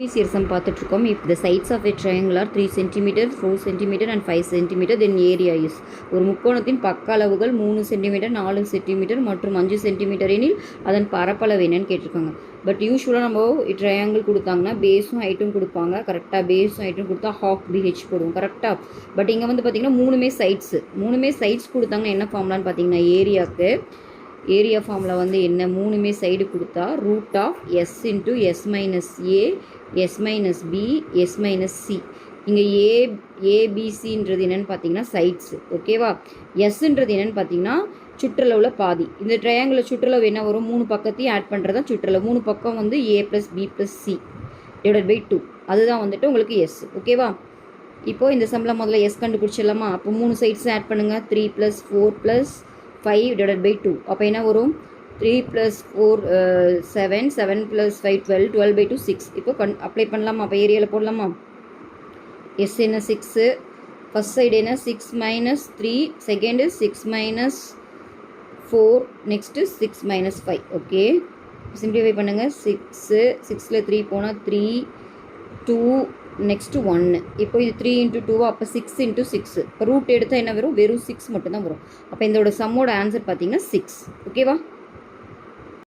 Here sum பார்த்துட்ருக்கோம். If the sides of a triangle are 3 cm, 4 cm and 5 cm, then area is. ஒரு முக்கோணத்தின் பக்க அளவுகள் 3 cm, 4 cm மற்றும் 5 cm எனில் அதன் பரப்பளவு என்னன்னு கேட்டிருக்காங்க. பட் யூஸ்வலாக நம்ம ட்ரையாங்கிள் கொடுத்தாங்கன்னா பேஸும் ஹைட்டும் கொடுப்பாங்க. கரெக்டாக பேஸும் ஹைட்டும் கொடுத்தா ஹாஃப் BH போடுவோம். கரெக்டாக. பட் இங்கே வந்து பார்த்திங்கன்னா மூணுமே சைட்ஸ் கொடுத்தாங்கன்னா என்ன ஃபார்முலான்னு பார்த்தீங்கன்னா ஏரியா ஃபார்மில் வந்து என்ன மூணுமே சைடு கொடுத்தா root of S into S minus A S minus B S minus C. இங்கே ஏபிசின்றது என்னென்னு பார்த்தீங்கன்னா சைட்ஸு. ஓகேவா. எஸ்ன்றது என்னென்னு பார்த்தீங்கன்னா சுற்றளவில் பாதி. இந்த ட்ரையாங்கிள் சுற்றளவு என்ன வரும், 3 பக்கத்தையும் ஆட் பண்ணுறது தான் சுற்றளவு. 3 பக்கம் வந்து A plus B plus C divide by 2, அதுதான் வந்துட்டு உங்களுக்கு எஸ். ஓகேவா. இப்போது இந்த சம்பளம் முதல்ல எஸ் கண்டுபிடிச்சிடலாமா. அப்போ 3 சைட்ஸும் ஆட் பண்ணுங்கள். 3 + 4 + 5 divided by 2. அப்போ என்ன வரும், 3 + 4 7, 7 + 5 12, 12 by 2 6. இப்போ அப்ளை பண்ணலாமா. அப்போ ஏரியாவில் போடலாமா. எஸ் என்ன 6, ஃபஸ்ட் சைடு என்ன 6 - 3, செகண்டு 6 - 4, நெக்ஸ்ட்டு 6 - 5. ஓகே, சிம்பிளிஃபை பண்ணுங்கள். 6, 6ல் 3 போனால் 3, 2, நெக்ஸ்ட்டு 1. இப்போ இது 3 × 2, அப்போ 6 × 6. இப்போ ரூட் எடுத்தால் என்ன வரும், வெறும் 6 மட்டும்தான் வரும். அப்போ இதோட சம்மோட ஆன்சர் பார்த்தீங்கன்னா 6. ஓகேவா.